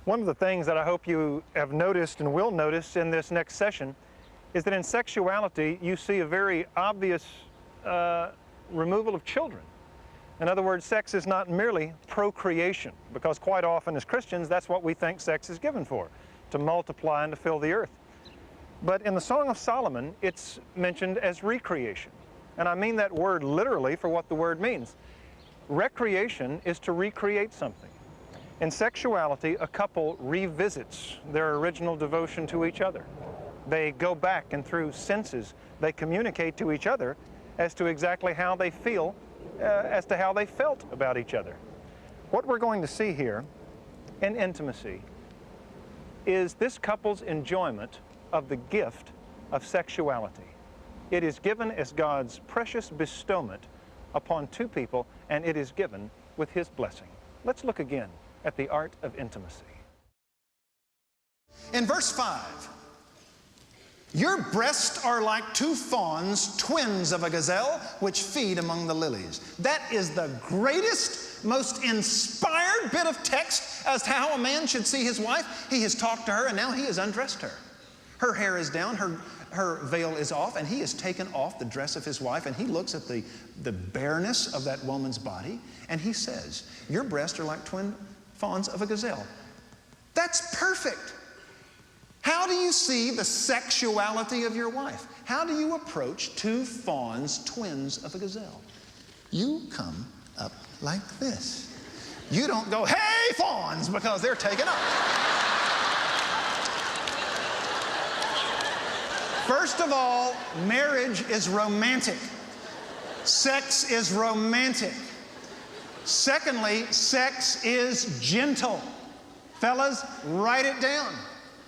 One of the things that I hope you have noticed and will notice in this next session is that in sexuality you see a very obvious removal of children. In other words, sex is not merely procreation, because quite often as Christians that's what we think sex is given for, to multiply and to fill the earth. But in the Song of Solomon it's mentioned as recreation. And I mean that word literally for what the word means. Recreation is to recreate something. In sexuality, a couple revisits their original devotion to each other. They go back and through senses, they communicate to each other as to exactly how they feel, as to how they felt about each other. What we're going to see here in intimacy is this couple's enjoyment of the gift of sexuality. It is given as God's precious bestowment upon two people, and it is given with His blessing. Let's look again at the art of intimacy. In verse 5, your breasts are like two fawns, twins of a gazelle, which feed among the lilies. That is the greatest, most inspired bit of text as to how a man should see his wife. He has talked to her, and now he has undressed her. Her hair is down, her veil is off, and he has taken off the dress of his wife, and he looks at the bareness of that woman's body, and he says, your breasts are like twin fawns of a gazelle. That's perfect. How do you see the sexuality of your wife? How do you approach two fawns, twins of a gazelle? You come up like this. You don't go, hey, fawns, because they're taken up. First of all, marriage is romantic. Sex is romantic. Secondly, sex is gentle. Fellas, write it down.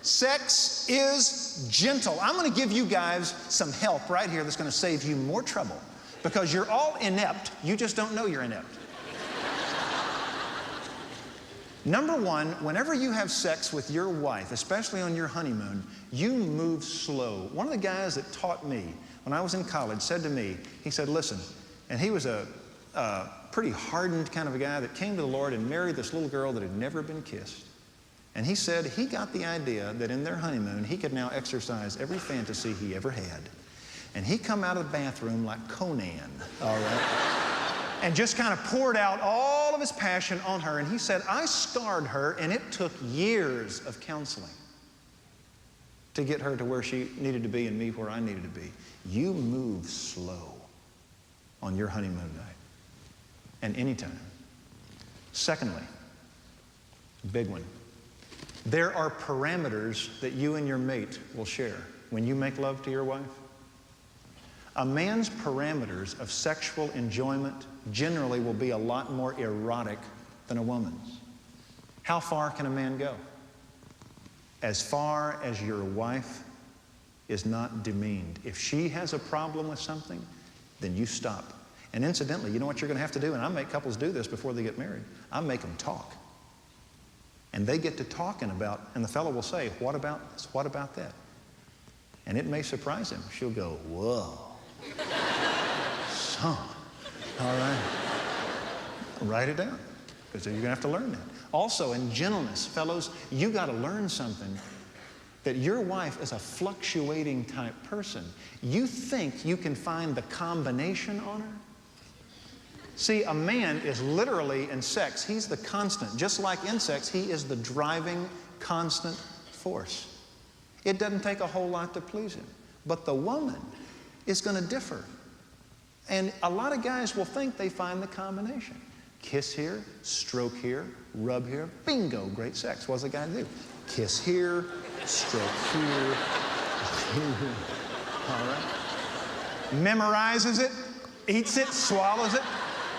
Sex is gentle. I'm going to give you guys some help right here that's going to save you more trouble, because you're all inept. You just don't know you're inept. Number one, whenever you have sex with your wife, especially on your honeymoon, you move slow. One of the guys that taught me when I was in college said to me, he said, listen, and he was a pretty hardened kind of a guy that came to the Lord and married this little girl that had never been kissed. And he said he got the idea that in their honeymoon he could now exercise every fantasy he ever had. And he come out of the bathroom like Conan, all right? And just kind of poured out all of his passion on her. And he said, I scarred her, and it took years of counseling to get her to where she needed to be and me where I needed to be. You move slow on your honeymoon night and anytime. Secondly, big one, there are parameters that you and your mate will share when you make love to your wife. A man's parameters of sexual enjoyment generally will be a lot more erotic than a woman's. How far can a man go? As far as your wife is not demeaned. If she has a problem with something, then you stop. And incidentally, you know what you're going to have to do? And I make couples do this before they get married. I make them talk. And they get to talking about, and the fellow will say, what about this? What about that? And it may surprise him. She'll go, whoa. Son. All right. Write it down, because you're going to have to learn that. Also, in gentleness, fellows, you got to learn something, that your wife is a fluctuating type person. You think you can find the combination on her? See, a man is literally in sex, he's the constant. Just like in sex, he is the driving constant force. It doesn't take a whole lot to please him. But the woman is going to differ. And a lot of guys will think they find the combination. Kiss here, stroke here, rub here, bingo, great sex. What's the guy do? Kiss here, stroke here. All right. Memorizes it, eats it, swallows it.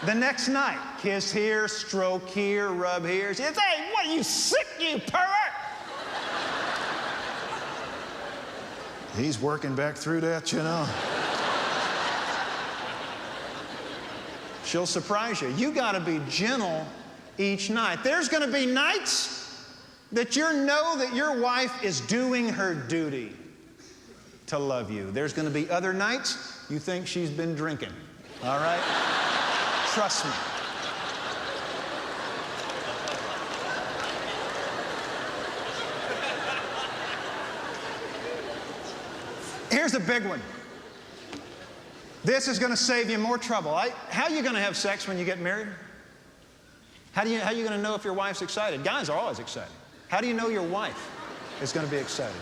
The next night, kiss here, stroke here, rub here. She says, hey, what are you, sick, you pervert? He's working back through that, you know. She'll surprise you. You got to be gentle each night. There's going to be nights that you know that your wife is doing her duty to love you. There's going to be other nights you think she's been drinking. All right? Trust me. Here's a big one. This is going to save you more trouble. How are you going to have sex when you get married? How are you going to know if your wife's excited? Guys are always excited. How do you know your wife is going to be excited?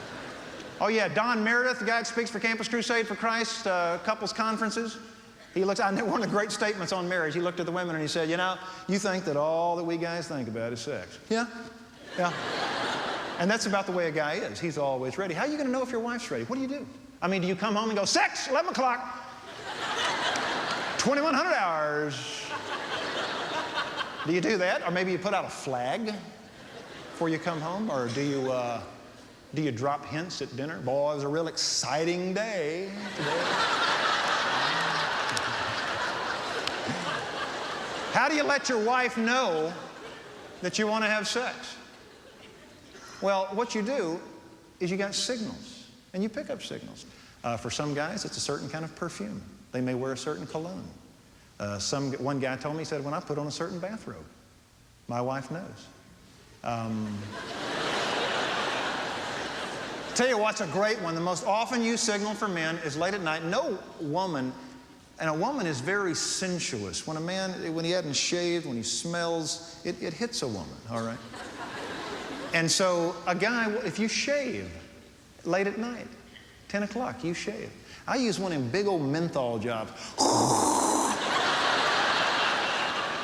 Oh yeah, Don Meredith, the guy that speaks for Campus Crusade for Christ, couples conferences. I know one of the great statements on marriage. He looked at the women and he said, you know, you think that all that we guys think about is sex. Yeah, yeah. And that's about the way a guy is. He's always ready. How are you going to know if your wife's ready? What do you do? I mean, do you come home and go, sex, 11 o'clock, 2,100 hours? Do you do that? Or maybe you put out a flag before you come home? Or do you drop hints at dinner? Boy, it was a real exciting day today. How do you let your wife know that you want to have sex? Well, what you do is you got signals, and you pick up signals. For some guys, it's a certain kind of perfume. They may wear a certain cologne. One guy told me, he said, when I put on a certain bathrobe, my wife knows. Tell you what's a great one. The most often used signal for men is late at night. No woman, and a woman is very sensuous. When a man, when he hadn't shaved, when he smells, it hits a woman, all right? And so a guy, if you shave late at night, 10 o'clock, you shave. I use one in big old menthol jobs.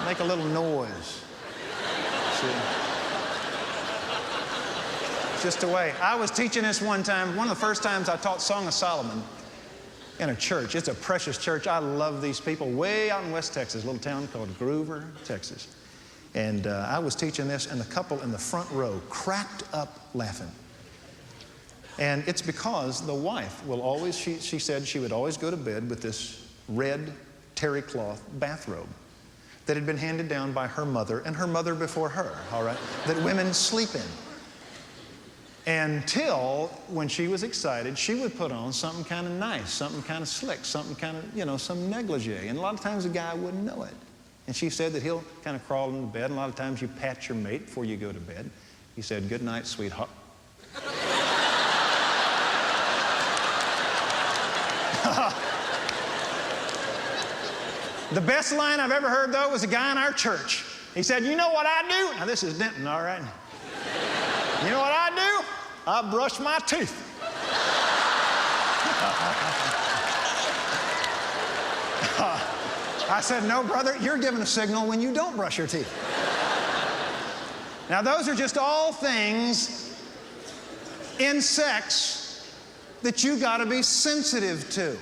Make a little noise. See? Just a way. I was teaching this one time. One of the first times I taught Song of Solomon in a church. It's a precious church. I love these people. Way out in West Texas, a little town called Groover, Texas. And I was teaching this, and the couple in the front row cracked up laughing. And it's because the wife will always, she said she would always go to bed with this red terry cloth bathrobe that had been handed down by her mother and her mother before her, all right, that women sleep in. Until when she was excited, she would put on something kind of nice, something kind of slick, something kind of, you know, some negligee. And a lot of times the guy wouldn't know it. And she said that he'll kind of crawl into bed, and a lot of times you pat your mate before you go to bed. He said, good night, sweetheart. The best line I've ever heard, though, was a guy in our church. He said, you know what I do? Now, this is Denton, all right? You know what I do? I brush my teeth. I said, no, brother, you're giving a signal when you don't brush your teeth. Now, those are just all things in sex that you got to be sensitive to.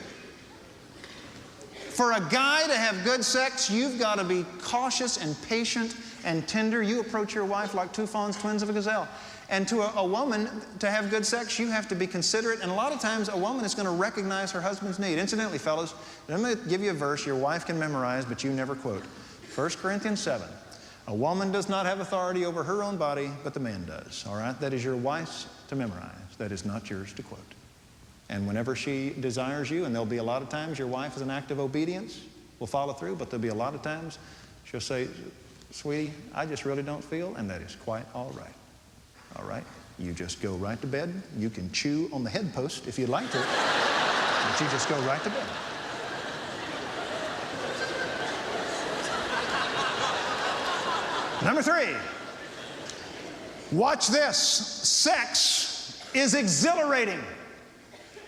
For a guy to have good sex, you've got to be cautious and patient and tender. You approach your wife like two fawns, twins of a gazelle. And to a woman, to have good sex, you have to be considerate. And a lot of times, a woman is going to recognize her husband's need. Incidentally, fellas, I'm going to give you a verse your wife can memorize, but you never quote. 1 Corinthians 7. A woman does not have authority over her own body, but the man does. All right? That is your wife's to memorize. That is not yours to quote. And whenever she desires you, and there'll be a lot of times your wife is an act of obedience, will follow through, but there'll be a lot of times she'll say, sweetie, I just really don't feel, and that is quite all right. All right? You just go right to bed. You can chew on the headpost if you'd like to, but you just go right to bed. Number 3, watch this. Sex is exhilarating.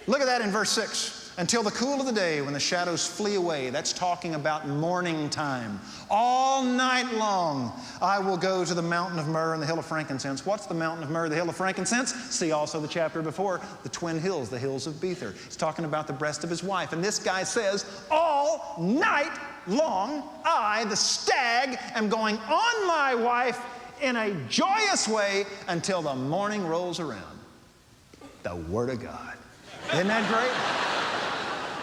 Look at that in verse 6. Until the cool of the day when the shadows flee away. That's talking about morning time. All night long I will go to the mountain of myrrh and the hill of frankincense. What's the mountain of myrrh, the hill of frankincense? See also the chapter before, the twin hills, the hills of Bether. It's talking about the breast of his wife. And this guy says, all night long I, the stag, am going on my wife in a joyous way until the morning rolls around. The Word of God. Isn't that great?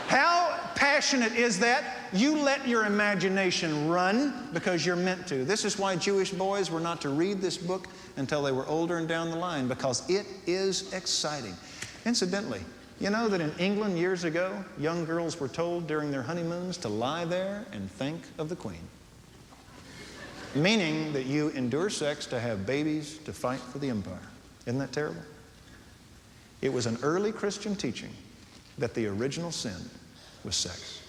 How passionate is that? You let your imagination run because you're meant to. This is why Jewish boys were not to read this book until they were older and down the line, because it is exciting. Incidentally, you know that in England years ago, young girls were told during their honeymoons to lie there and think of the Queen. Meaning that you endure sex to have babies to fight for the empire. Isn't that terrible? It was an early Christian teaching that the original sin was sex.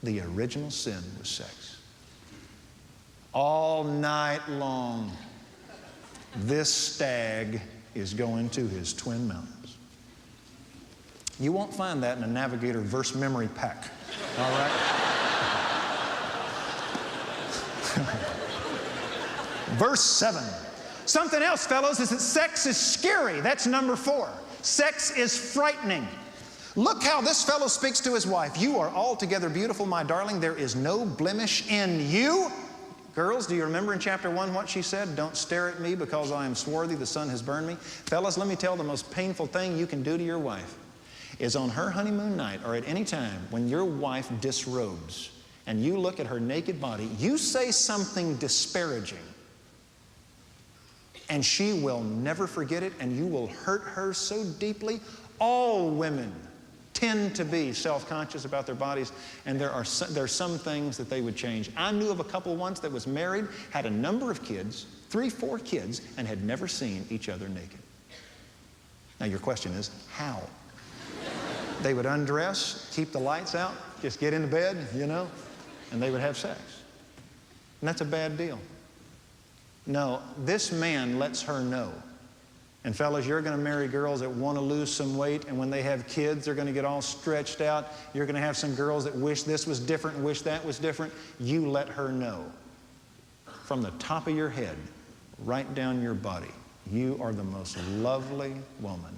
The original sin was sex. All night long, this stag is going to his twin mountains. You won't find that in a Navigator verse memory pack, all right? Verse 7. Something else, fellows, is that sex is scary. That's number 4. Sex is frightening. Look how this fellow speaks to his wife. You are altogether beautiful, my darling. There is no blemish in you. Girls, do you remember in chapter 1 what she said? Don't stare at me because I am swarthy, the sun has burned me. Fellas, let me tell the most painful thing you can do to your wife is on her honeymoon night or at any time when your wife disrobes and you look at her naked body, you say something disparaging and she will never forget it and you will hurt her so deeply. All women tend to be self-conscious about their bodies, and there are some things that they would change. I knew of a couple once that was married, had a number of kids, 3, 4 kids, and had never seen each other naked. Now your question is, how? They would undress, keep the lights out, just get into bed, you know, and they would have sex. And that's a bad deal. No, this man lets her know. And fellas, you're going to marry girls that want to lose some weight, and when they have kids, they're going to get all stretched out. You're going to have some girls that wish this was different and wish that was different. You let her know from the top of your head, right down your body, you are the most lovely woman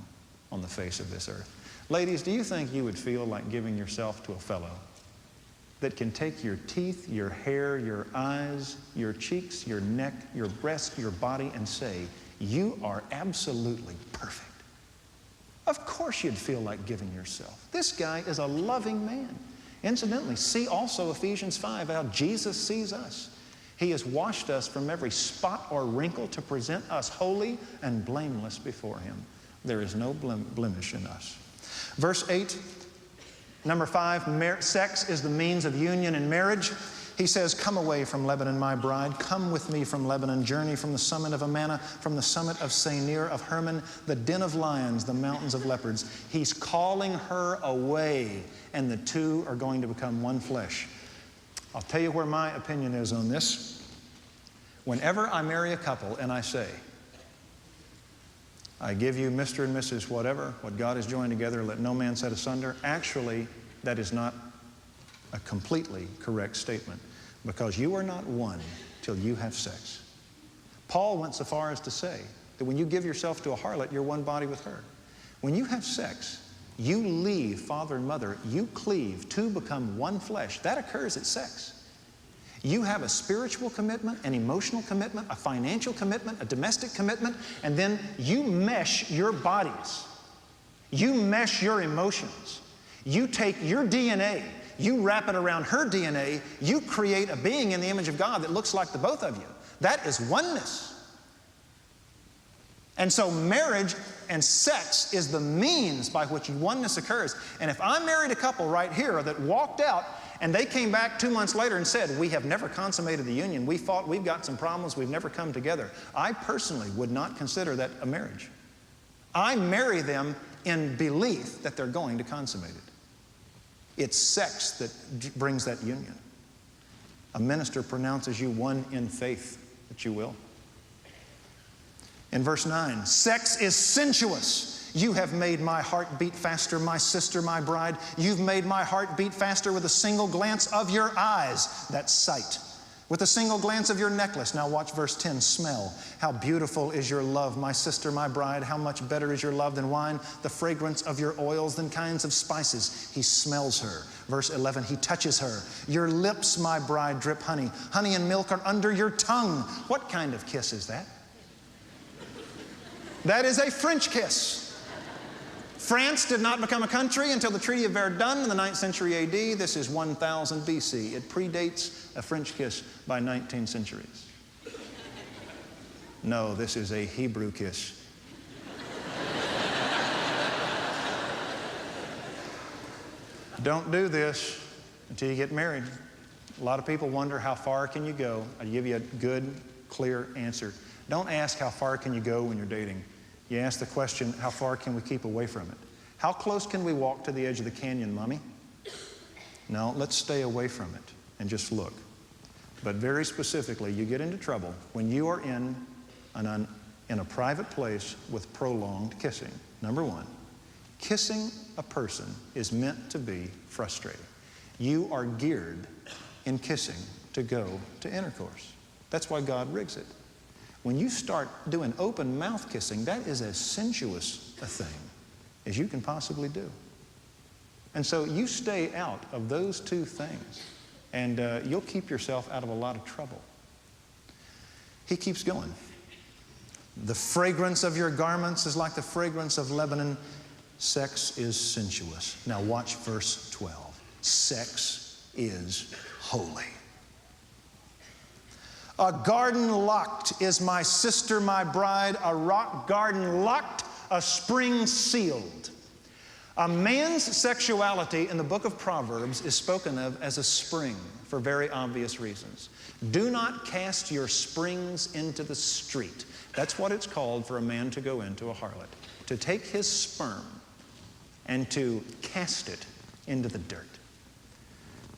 on the face of this earth. Ladies, do you think you would feel like giving yourself to a fellow that can take your teeth, your hair, your eyes, your cheeks, your neck, your breast, your body, and say, you are absolutely perfect? Of course you'd feel like giving yourself. This guy is a loving man. Incidentally, see also Ephesians 5, how Jesus sees us. He has washed us from every spot or wrinkle to present us holy and blameless before Him. There is no blemish in us. Verse 8, number 5, sex is the means of union in marriage. He says, come away from Lebanon, my bride. Come with me from Lebanon. Journey from the summit of Amana, from the summit of Senir, of Hermon, the den of lions, the mountains of leopards. He's calling her away, and the two are going to become one flesh. I'll tell you where my opinion is on this. Whenever I marry a couple and I say, I give you Mr. and Mrs. whatever, what God has joined together, let no man set asunder, actually, that is not a completely correct statement, because you are not one till you have sex. Paul went so far as to say that when you give yourself to a harlot, you're one body with her. When you have sex, you leave father and mother, you cleave, two become one flesh. That occurs at sex. You have a spiritual commitment, an emotional commitment, a financial commitment, a domestic commitment, and then you mesh your bodies. You mesh your emotions. You take your DNA, you wrap it around her DNA, you create a being in the image of God that looks like the both of you. That is oneness. And so marriage and sex is the means by which oneness occurs. And if I married a couple right here that walked out and they came back 2 months later and said, we have never consummated the union, we fought, we've got some problems, we've never come together, I personally would not consider that a marriage. I marry them in belief that they're going to consummate it. It's sex that brings that union. A minister pronounces you one in faith, that you will. In verse 9, sex is sensuous. You have made my heart beat faster, my sister, my bride. You've made my heart beat faster with a single glance of your eyes. That's sight. With a single glance of your necklace. Now watch verse 10, smell. How beautiful is your love, my sister, my bride. How much better is your love than wine, the fragrance of your oils than kinds of spices. He smells her. Verse 11, he touches her. Your lips, my bride, drip honey. Honey and milk are under your tongue. What kind of kiss is that? That is a French kiss. France did not become a country until the Treaty of Verdun in the 9th century AD. This is 1000 BC. It predates a French kiss by 19 centuries. No, this is a Hebrew kiss. Don't do this until you get married. A lot of people wonder, how far can you go? I'll give you a good, clear answer. Don't ask how far can you go when you're dating. You ask the question, how far can we keep away from it? How close can we walk to the edge of the canyon, Mommy? No, let's stay away from it and just look. But very specifically, you get into trouble when you are in a private place with prolonged kissing. Number one, kissing a person is meant to be frustrating. You are geared in kissing to go to intercourse. That's why God rigs it. When you start doing open mouth kissing, that is as sensuous a thing as you can possibly do. And so you stay out of those two things, and you'll keep yourself out of a lot of trouble. He keeps going. The fragrance of your garments is like the fragrance of Lebanon. Sex is sensuous. Now watch verse 12. Sex is holy. A garden locked is my sister, my bride, a rock garden locked, a spring sealed. A man's sexuality in the book of Proverbs is spoken of as a spring for very obvious reasons. Do not cast your springs into the street. That's what it's called for a man to go into a harlot. To take his sperm and to cast it into the dirt.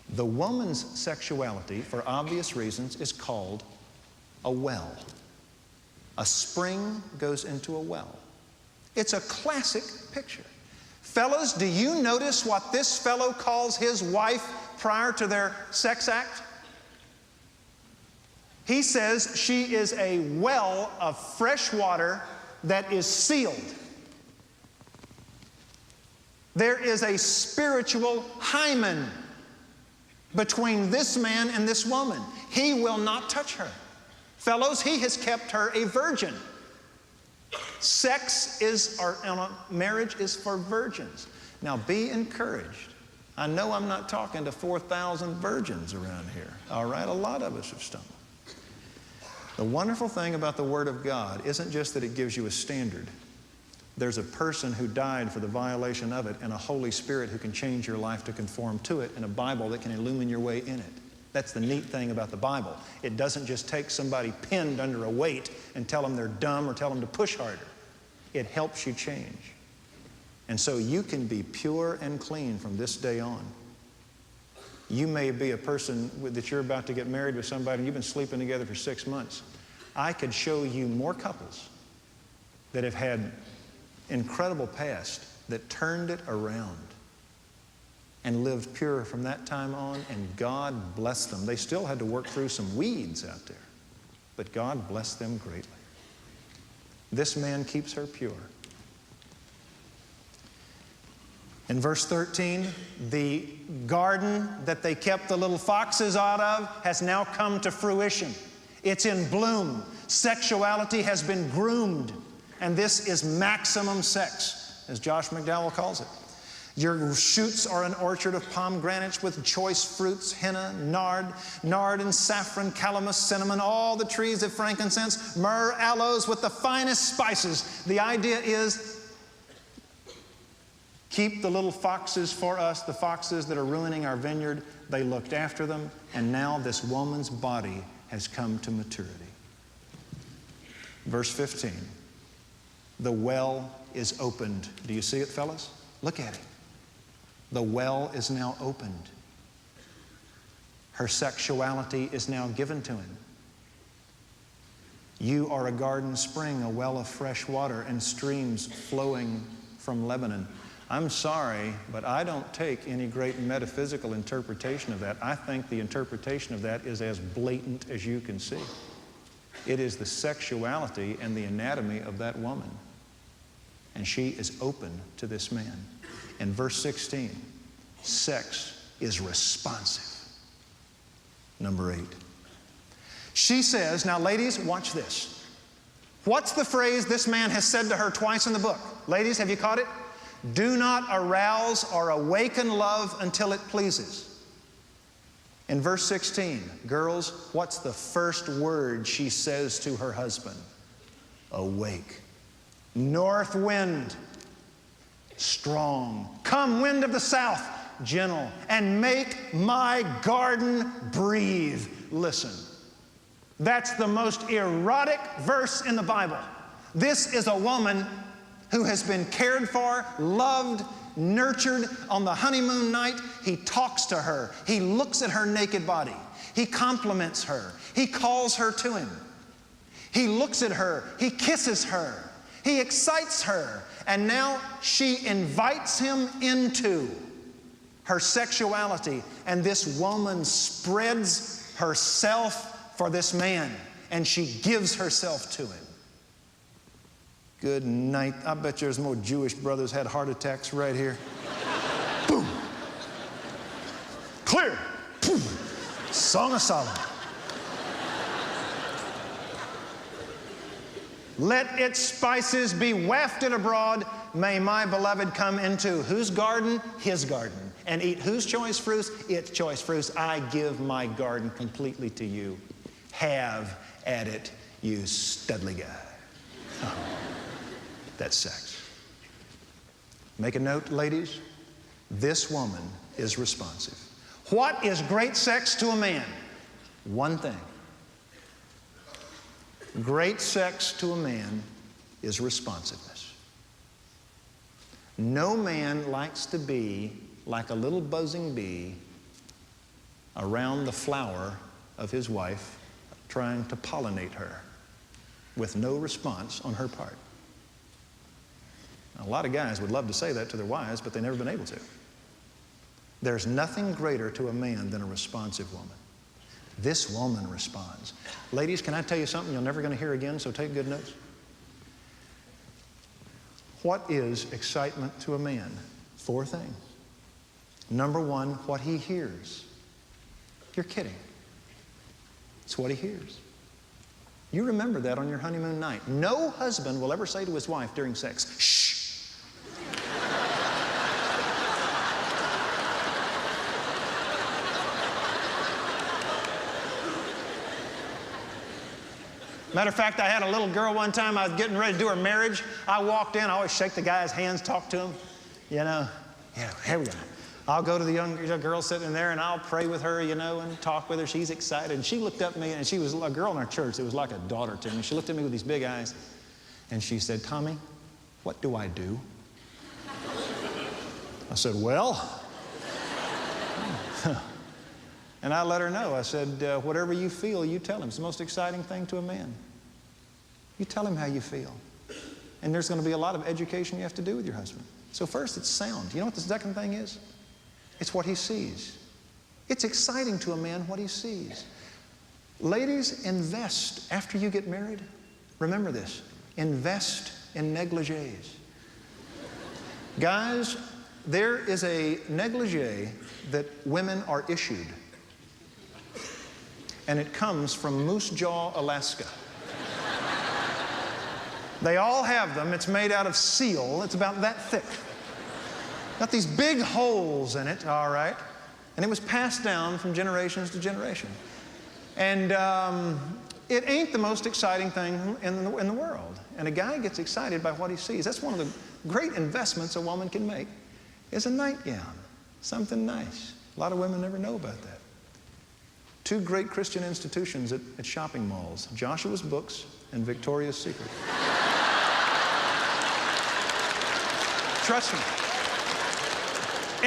The woman's sexuality, for obvious reasons, is called a well. A spring goes into a well. It's a classic picture. Fellas, do you notice what this fellow calls his wife prior to their sex act? He says she is a well of fresh water that is sealed. There is a spiritual hymen between this man and this woman. He will not touch her. Fellows, he has kept her a virgin. Marriage is for virgins. Now be encouraged. I know I'm not talking to 4,000 virgins around here. All right, a lot of us have stumbled. The wonderful thing about the Word of God isn't just that it gives you a standard. There's a person who died for the violation of it, and a Holy Spirit who can change your life to conform to it, and a Bible that can illumine your way in it. That's the neat thing about the Bible. It doesn't just take somebody pinned under a weight and tell them they're dumb or tell them to push harder. It helps you change. And so you can be pure and clean from this day on. You may be a person that you're about to get married with somebody and you've been sleeping together for 6 months. I could show you more couples that have had incredible past that turned it around and lived pure from that time on, and God blessed them. They still had to work through some weeds out there, but God blessed them greatly. This man keeps her pure. In verse 13, the garden that they kept the little foxes out of has now come to fruition. It's in bloom. Sexuality has been groomed, and this is maximum sex, as Josh McDowell calls it. Your shoots are an orchard of pomegranates with choice fruits, henna, nard and saffron, calamus, cinnamon, all the trees of frankincense, myrrh, aloes with the finest spices. The idea is, keep the little foxes for us, the foxes that are ruining our vineyard. They looked after them, and now this woman's body has come to maturity. Verse 15, the well is opened. Do you see it, fellas? Look at it. The well is now opened. Her sexuality is now given to him. You are a garden spring, a well of fresh water, and streams flowing from Lebanon. I'm sorry, but I don't take any great metaphysical interpretation of that. I think the interpretation of that is as blatant as you can see. It is the sexuality and the anatomy of that woman. And she is open to this man. In verse 16, sex is responsive. Number 8. She says, now ladies, watch this. What's the phrase this man has said to her twice in the book? Ladies, have you caught it? Do not arouse or awaken love until it pleases. In verse 16, girls, what's the first word she says to her husband? Awake. North wind, strong. Come, wind of the south, gentle, and make my garden breathe. Listen, that's the most erotic verse in the Bible. This is a woman who has been cared for, loved, nurtured on the honeymoon night. He talks to her. He looks at her naked body. He compliments her. He calls her to him. He looks at her. He kisses her. He excites her. And now she invites him into her sexuality. And this woman spreads herself for this man. And she gives herself to him. Good night. I bet there's more Jewish brothers had heart attacks right here. Boom. Clear. Boom. Song of Solomon. Let its spices be wafted abroad. May my beloved come into whose garden? His garden. And eat whose choice fruits? Its choice fruits. I give my garden completely to you. Have at it, you studly guy. Oh, that's sex. Make a note, ladies. This woman is responsive. What is great sex to a man? One thing. Great sex to a man is responsiveness. No man likes to be like a little buzzing bee around the flower of his wife, trying to pollinate her with no response on her part. Now, a lot of guys would love to say that to their wives, but they've never been able to. There's nothing greater to a man than a responsive woman. This woman responds. Ladies, can I tell you something you're never going to hear again, so take good notes? What is excitement to a man? 4 things. Number 1, what he hears. You're kidding. It's what he hears. You remember that on your honeymoon night. No husband will ever say to his wife during sex, shh. Matter of fact, I had a little girl one time, I was getting ready to do her marriage. I walked in, I always shake the guy's hands, talk to him. You know, here we go. I'll go to the young girl sitting in there and I'll pray with her, you know, and talk with her. She's excited. And she looked up at me, and she was a girl in our church. It was like a daughter to me. She looked at me with these big eyes and she said, Tommy, what do I do? I said, well. And I let her know. I said, whatever you feel, you tell him. It's the most exciting thing to a man. You tell him how you feel. And there's going to be a lot of education you have to do with your husband. So first, it's sound. You know what the second thing is? It's what he sees. It's exciting to a man what he sees. Ladies, invest after you get married. Remember this. Invest in negligés. Guys, there is a negligee that women are issued. And it comes from Moose Jaw, Alaska. They all have them. It's made out of seal. It's about that thick. Got these big holes in it, all right? And it was passed down from generations to generation. And it ain't the most exciting thing in the world. And a guy gets excited by what he sees. That's one of the great investments a woman can make, is a nightgown, something nice. A lot of women never know about that. 2 great Christian institutions at shopping malls, Joshua's Books and Victoria's Secret. Trust me.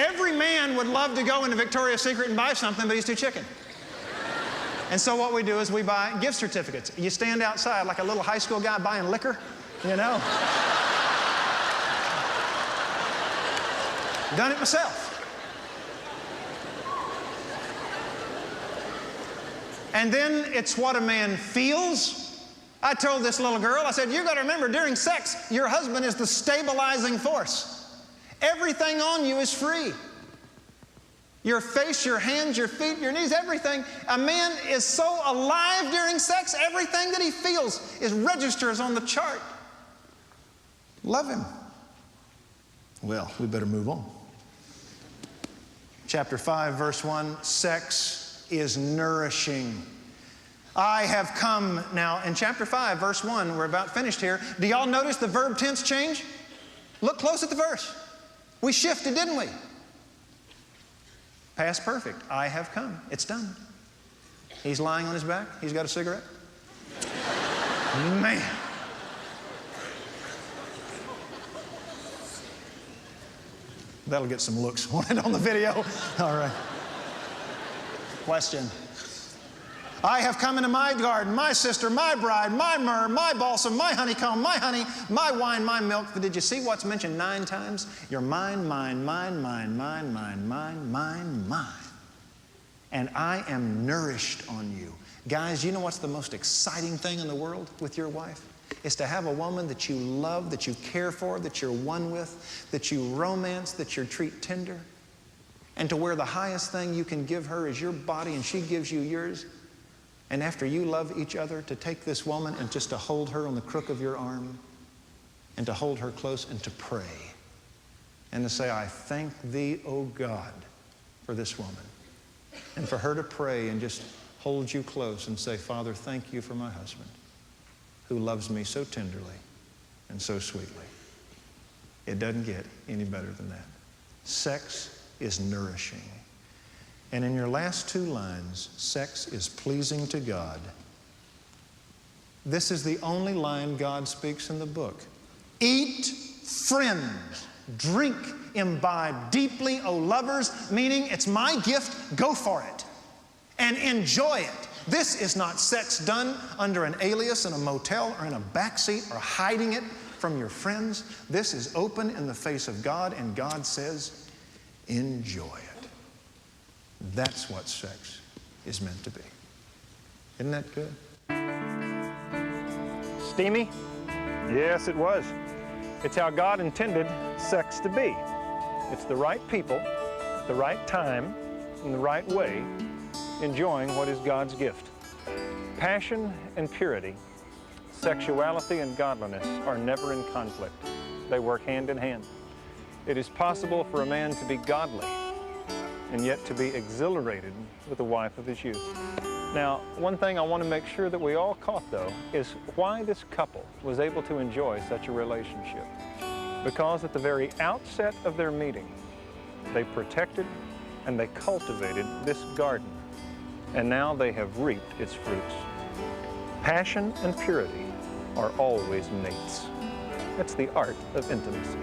Every man would love to go into Victoria's Secret and buy something, but he's too chicken. And so what we do is we buy gift certificates. You stand outside like a little high school guy buying liquor, you know. Done it myself. And then it's what a man feels. I told this little girl, I said, you got to remember, during sex, your husband is the stabilizing force. Everything on you is free. Your face, your hands, your feet, your knees, everything. A man is so alive during sex, everything that he feels registers on the chart. Love him. Well, we better move on. Chapter 5, verse 1, sex is nourishing. I have come. Now, in chapter 5, verse 1, we're about finished here. Do y'all notice the verb tense change? Look close at the verse. We shifted, didn't we? Past perfect. I have come. It's done. He's lying on his back. He's got a cigarette. Man. That'll get some looks, won't it, on the video? All right. Question. I have come into my garden, my sister, my bride, my myrrh, my balsam, my honeycomb, my honey, my wine, my milk. But did you see what's mentioned 9 times? You're mine, mine, mine, mine, mine, mine, mine, mine, mine. And I am nourished on you. Guys, you know what's the most exciting thing in the world with your wife? Is to have a woman that you love, that you care for, that you're one with, that you romance, that you treat tender. And to where the highest thing you can give her is your body and she gives you yours. And after you love each other, to take this woman and just to hold her on the crook of your arm and to hold her close and to pray and to say, I thank thee, O God, for this woman. And for her to pray and just hold you close and say, Father, thank you for my husband who loves me so tenderly and so sweetly. It doesn't get any better than that. Sex is nourishing. And in your last 2 lines, sex is pleasing to God. This is the only line God speaks in the book. Eat, friends, drink, imbibe deeply, O lovers, meaning it's my gift, go for it. And enjoy it. This is not sex done under an alias in a motel or in a backseat or hiding it from your friends. This is open in the face of God, and God says, enjoy it. That's what sex is meant to be. Isn't that good? Steamy? Yes, it was. It's how God intended sex to be. It's the right people, the right time, in the right way, enjoying what is God's gift. Passion and purity, sexuality and godliness are never in conflict. They work hand in hand. It is possible for a man to be godly and yet to be exhilarated with the wife of his youth. Now, one thing I want to make sure that we all caught, though, is why this couple was able to enjoy such a relationship. Because at the very outset of their meeting, they protected and they cultivated this garden, and now they have reaped its fruits. Passion and purity are always mates. That's the art of intimacy.